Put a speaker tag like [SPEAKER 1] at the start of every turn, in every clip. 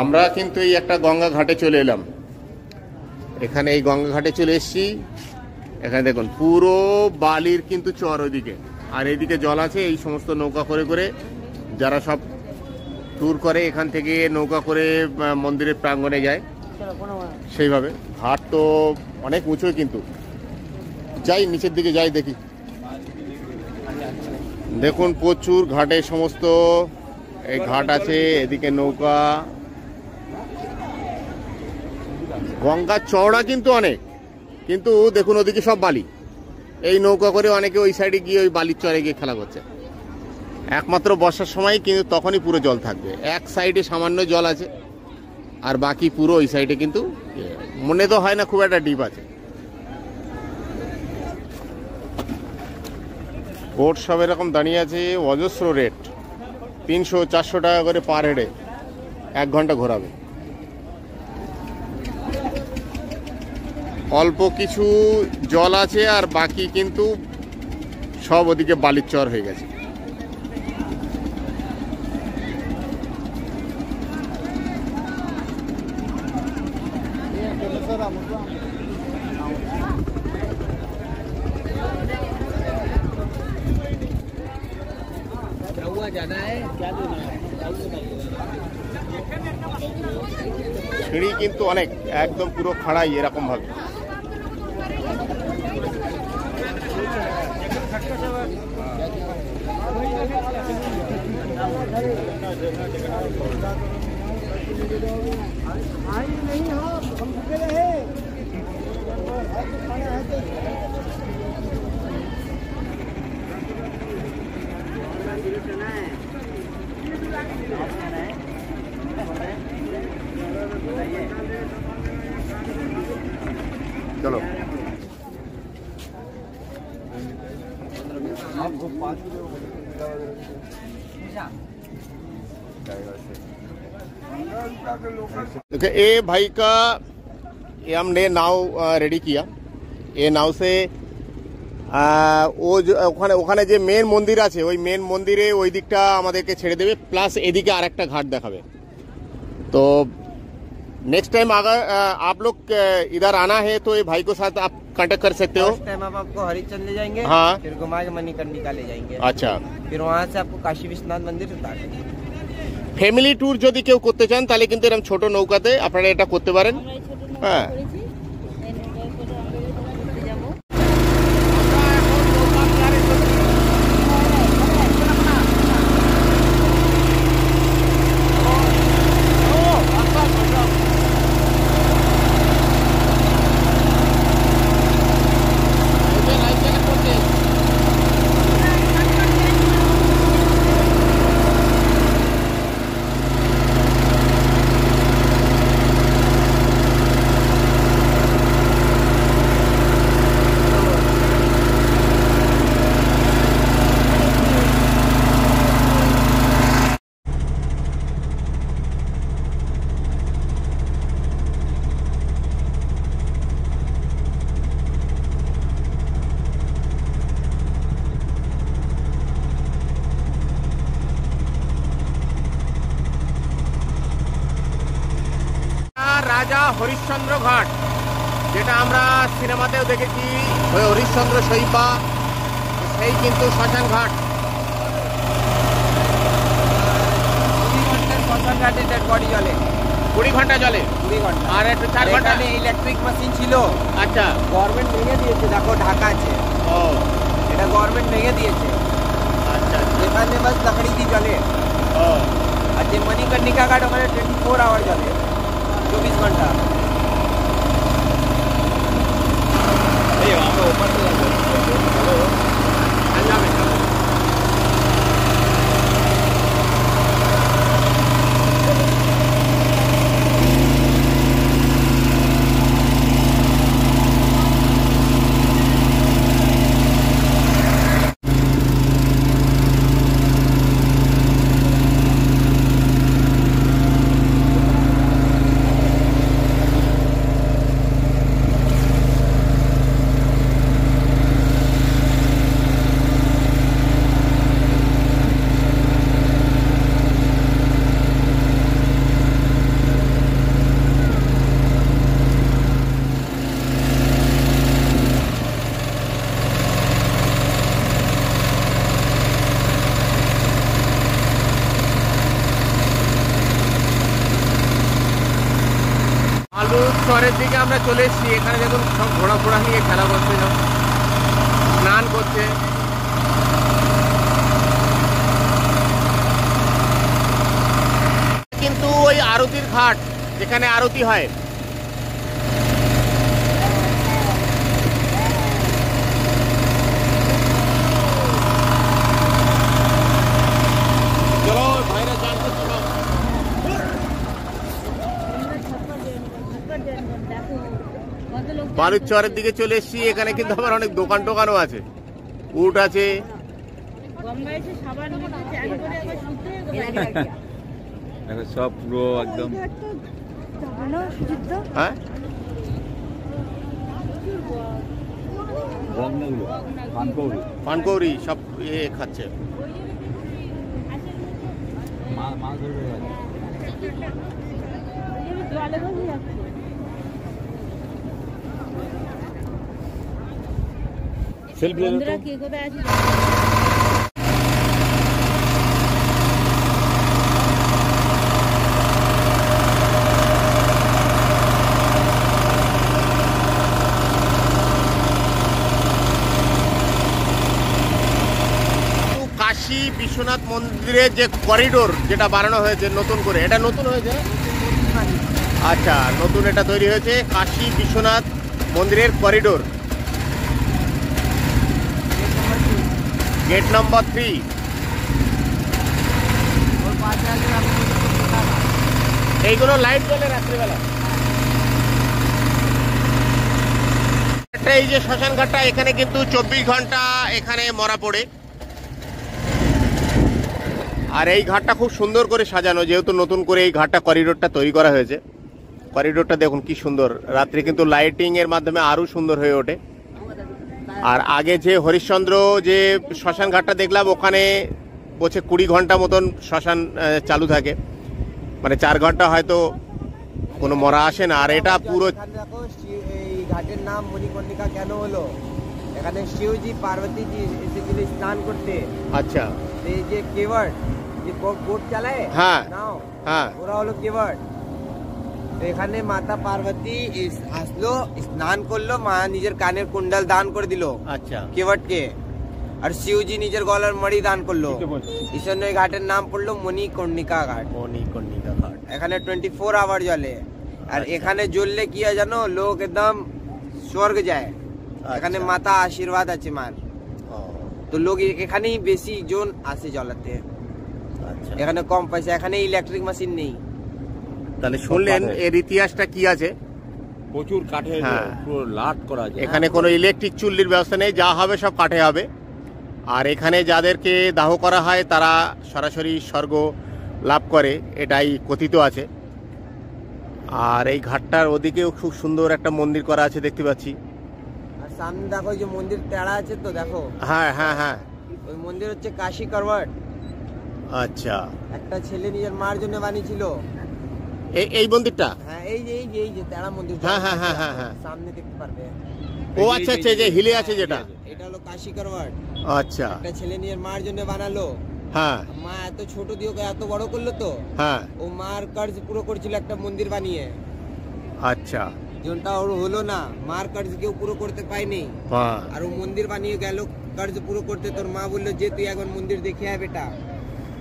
[SPEAKER 1] আমরা কিন্তু এই একটা গঙ্গা ঘাটে চলে এলাম। এখানে এই গঙ্গা ঘাটে চলে এসেছি। এখানে দেখুন পুরো বালির কিন্তু চর ওইদিকে, আর এইদিকে জল আছে। এই সমস্ত নৌকা করে করে যারা সব ট্যুর করে এখান থেকে নৌকা করে মন্দিরের প্রাঙ্গণে যায়, সেইভাবে। ঘাট তো অনেক উঁচু, কিন্তু যাই নিচের দিকে যাই দেখি। দেখুন প্রচুর ঘাটে সমস্ত এই ঘাট আছে, এদিকে নৌকা। গঙ্গার চওড়া কিন্তু অনেক, কিন্তু দেখুন ওদিকে সব বালি। এই নৌকা করে অনেকে ওই সাইডে গিয়ে ওই বালির চরে গিয়ে খেলা করছে। একমাত্র বর্ষার সময় কিন্তু তখনই পুরো জল থাকবে। এক সাইডে সামান্য জল আছে, আর বাকি পুরো ওই সাইডে কিন্তু মনে তো হয় না খুব একটা ডিপ আছে। বোট সব এরকম দাঁড়িয়ে আছে, অজস্র রেট, 300-400 টাকা করে পার হেডে 1 ঘন্টা ঘোরাবে। অল্প কিছু জল আছে, আর বাকি কিন্তু সব ওদিকে বালির চর হয়ে গেছে। সিঁড়ি কিন্তু অনেক, একদম পুরো খাড়াই এরকম ভাবে। चलो देखिए ये भाई का, ये हमने नाव रेडी किया। ये नाव से ও ওখানে যে মেন মন্দির আছে, ওই মেন মন্দিরে ওই দিকটা আমাদেরকে ছেড়ে দেবে, প্লাস এদিকে আরেকটা ঘাট দেখাবে। तो नेक्स्ट टाइम अगर आप लोग इधर आना है तो ये भाई को साथ आप कांटेक्ट कर सकते हो।
[SPEAKER 2] टाइम आप आपको हरिचंद ले जाएंगे,
[SPEAKER 1] हाँ,
[SPEAKER 2] फिर घुमा के मणिकर्णिका ले जाएंगे।
[SPEAKER 1] अच्छा,
[SPEAKER 2] फिर वहाँ से आपको काशी विश्वनाथ मंदिर उतार देंगे।
[SPEAKER 1] ফ্যামিলি ট্যুর যদি কেউ করতে চান তাহলে কিন্তু এরকম ছোট নৌকাতে আপনারা এটা করতে পারেন। হ্যাঁ, রাজা হরিশ্চন্দ্র ঘাট, যেটা আমরা সিনেমাতেও দেখেছি, ওই হরিশ্চন্দ্র শৈপা, সেই কিন্তু শ্মশান ঘাট।
[SPEAKER 2] শ্মশান ঘাটে ডেড বডি জলে
[SPEAKER 1] 20 ঘন্টা জলে,
[SPEAKER 2] 20 ঘন্টা।
[SPEAKER 1] আর একটু 4 ঘন্টা
[SPEAKER 2] ইলেকট্রিক মেশিন ছিল।
[SPEAKER 1] আচ্ছা,
[SPEAKER 2] গভর্নমেন্ট ভেঙে দিয়েছে, দেখো ঢাকা আছে।
[SPEAKER 1] ও,
[SPEAKER 2] এটা গভর্নমেন্ট ভেঙে দিয়েছে।
[SPEAKER 1] আচ্ছা,
[SPEAKER 2] এখানে বাস লকড়ি দিয়ে জলে।
[SPEAKER 1] ও,
[SPEAKER 2] আর যে মণিকর্ণিকা ঘাট ওখানে 24 আওয়ার জলে, 24 ঘন্টা।
[SPEAKER 1] চরের দিকে আমরা চলে এসেছি। এখানে দেখুন সব ঘোড়া ফোড়া নিয়ে খেলা করছে, সব স্নান করছে। কিন্তু ওই আরতির ঘাট, যেখানে আরতি হয়। চলো ভাইরা চান করছে সব। বালুর চরের দিকে চলে এসেছি। এখানে কিন্তু আবার অনেক দোকান টোকানও আছে, উট আছে।
[SPEAKER 3] সব পুরো একদম
[SPEAKER 1] হ্যাঁ পানকৌড়ি সব খাচ্ছে।
[SPEAKER 3] মাছ ধরবে সেলফি
[SPEAKER 1] কাশী বিশ্বনাথ মন্দিরের যে করিডোর যেটা বানানো হয়েছে নতুন করে, এটা নতুন হয়েছে। আচ্ছা, নতুন এটা তৈরি হয়েছে কাশী বিশ্বনাথ মন্দিরের করিডোর, গেট নম্বর 3। এইগুলো লাইট জ্বলে রাত্রিবেলা। এই যে শ্মশান ঘাটটা, এখানে কিন্তু 24 ঘন্টা এখানে মরা পড়ে। আর এই ঘাটটা খুব সুন্দর করে সাজানো, যেহেতু নতুন করে এই ঘাটটা করিডোরটা তৈরি করা হয়েছে। করিডোরটা দেখুন কি সুন্দর, রাত্রে কিন্তু লাইটিং এর মাধ্যমে আরো সুন্দর হয়ে ওঠে। আর আগে যে হরিশ্চন্দ্র যে শ্মশান ঘাটটা দেখলাম, ওখানে বলছে 20 ঘন্টা মতন শ্মশান চালু থাকে, মানে 4 ঘন্টা হয়তো কোনো মরা আসে না। আর এটা পুরো
[SPEAKER 2] দেখো এই ঘাটের নাম মণিকর্ণিকা কেন হলো, এখানে শিবজি পার্বতীজি এসেছিল স্নান করতে।
[SPEAKER 1] আচ্ছা,
[SPEAKER 2] এই যে কেওয়ার্ড যে বোট চালায়,
[SPEAKER 1] হ্যাঁ
[SPEAKER 2] নাও,
[SPEAKER 1] হ্যাঁ,
[SPEAKER 2] ওরা হলো কেওয়ার্ড। তো এখানে মাতা পার্বতী আসলো, স্নান করলো, মা নিজের কানের কুণ্ডল দান করে দিল
[SPEAKER 1] আচ্ছা
[SPEAKER 2] কেওয়ার্ডকে, আর শিবজি নিজের গলার মণি দান করলো। এই জন্য এই ঘাটের নাম পড়লো মণিকর্ণিকা ঘাট।
[SPEAKER 1] মণিকর্ণিকা ঘাট।
[SPEAKER 2] এখানে 24 আওয়ার জ্বলে। আর এখানে জ্বললে কি হয় জানো, লোক একদম স্বর্গ যায়। এখানে মাতা আশীর্বাদ আছে মার, তো লোক এখানেই বেশি জন আসে জ্বলাতে। এখানে কম পয়সা, এখানে ইলেকট্রিক মেশিন নেই।
[SPEAKER 1] তাহলে শুনলেন এর ইতিহাসটা কি আছে।
[SPEAKER 3] প্রচুর কাঠের পুরো লাট করা আছে।
[SPEAKER 1] এখানে কোনো ইলেকট্রিক চুল্লির ব্যবস্থা নেই, যা হবে সব কাঠে হবে। আর এখানে যাদেরকে দাহ করা হয় তারা সরাসরি স্বর্গ লাভ করে, এটাই কথিত আছে। আর এই ঘাটটার ওদিকেও খুব সুন্দর একটা মন্দির করা আছে দেখতে পাচ্ছি।
[SPEAKER 2] আর সামনে দেখো যে মন্দির তেড়া আছে, তো দেখো।
[SPEAKER 1] হ্যাঁ হ্যাঁ হ্যাঁ,
[SPEAKER 2] ওই মন্দির হচ্ছে কাশী করওয়াট।
[SPEAKER 1] আচ্ছা,
[SPEAKER 2] একটা ছেলে নিজের মার জন্য বানিয়েছিল
[SPEAKER 1] এই মন্দিরটা।
[SPEAKER 2] হ্যাঁ, এই যে তেড়া মন্দির,
[SPEAKER 1] হ্যাঁ হ্যাঁ হ্যাঁ হ্যাঁ হ্যাঁ,
[SPEAKER 2] সামনে দেখতে পারবে।
[SPEAKER 1] ও আচ্ছা আচ্ছা, যে হিলে আছে যেটা,
[SPEAKER 2] এটা হলো কাশী করওয়াট।
[SPEAKER 1] আচ্ছা,
[SPEAKER 2] একটা ছেলে নিজের মার জন্য বানালো।
[SPEAKER 1] হ্যাঁ,
[SPEAKER 2] মা এত ছোট দিয়ে ওকে এত বড় করলো, তো
[SPEAKER 1] হ্যাঁ,
[SPEAKER 2] ও মার কার্জ পুরো করছিল একটা মন্দির বানিয়ে।
[SPEAKER 1] আচ্ছা,
[SPEAKER 2] যেটা ওর হলো না, মার কার্জ কেউ পুরো করতে পায়নি।
[SPEAKER 1] হ্যাঁ,
[SPEAKER 2] আর ও মন্দির বানিয়ে গেল কার্জ পুরো করতে। তোর মা বললো যে তুই একবার মন্দির দেখে আয় বেটা।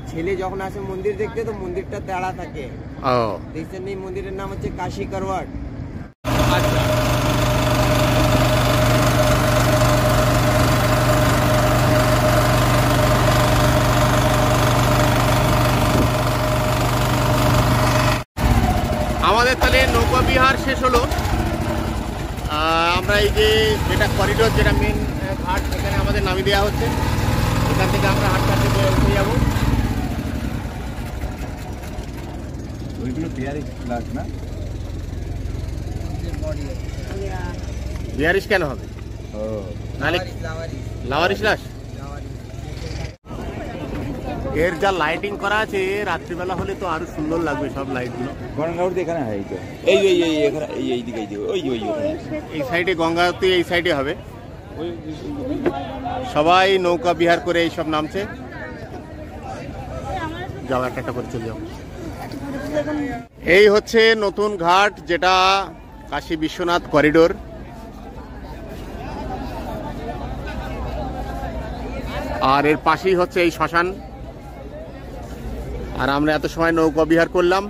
[SPEAKER 2] ছেলে যখন আসে মন্দির দেখতে, তো মন্দিরটা তেড়া থাকে।
[SPEAKER 1] ও
[SPEAKER 2] এই জন্য এই মন্দিরের নাম হচ্ছে কাশী করওয়াট।
[SPEAKER 1] আচ্ছা। আমাদের তাহলে নৌকা বিহার শেষ হলো। আমরা এই যে যেটা করিডোর, যেটা মেন ঘাট, সেখানে আমাদের নামিয়ে দেওয়া হচ্ছে। এখান থেকে আমরা হাঁটতে হাঁটতে উঠে যাবো।
[SPEAKER 3] ওইগুলো বিয়ারিশ গ্লাস না,
[SPEAKER 1] বিহারিশ কেন হবে? নাহলে লাওয়ারিশ লাশ। এর যা লাইটিং করা আছে, রাত্রিবেলা হলে তো আরো সুন্দর লাগবে সব লাইটগুলো।
[SPEAKER 3] গঙ্গাবতী এখানে হয়, এই তো এই এখানে এই দিকে
[SPEAKER 1] এই সাইডে গঙ্গাবতী, এই সাইডে হবে। সবাই নৌকা বিহার করে এইসব নামছে। যাও একটা করে চলে যাও। এই হচ্ছে নতুন ঘাট, যেটা কাশী বিশ্বনাথ করিডোর। আর এর পাশেই হচ্ছে এই শ্মশান। আর আমরা এত সময় নৌকা বিহার করলাম।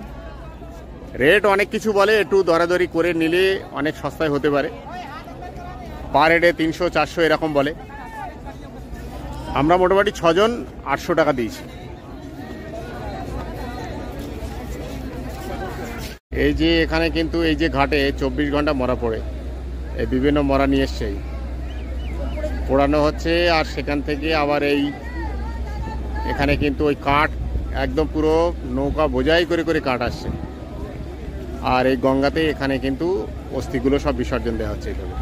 [SPEAKER 1] রেট অনেক কিছু বলে, একটু দরাদরি করে নিলে অনেক সস্তায় হতে পারে। পার হেডে 300-400 এরকম বলে। আমরা মোটামুটি 6 জন 800 টাকা দিয়েছি। এই যে এখানে কিন্তু এই যে ঘাটে 24 ঘন্টা মরা পড়ে, এই বিভিন্ন মরা নিয়ে এসছে, পোড়ানো হচ্ছে। আর সেখান থেকে আবার এই এখানে কিন্তু ওই কাঠ একদম পুরো নৌকা বোঝাই করে করে কাঠ আসছে। আর এই গঙ্গাতে এখানে কিন্তু অস্থিগুলো সব বিসর্জন দেওয়া হচ্ছে এইভাবে।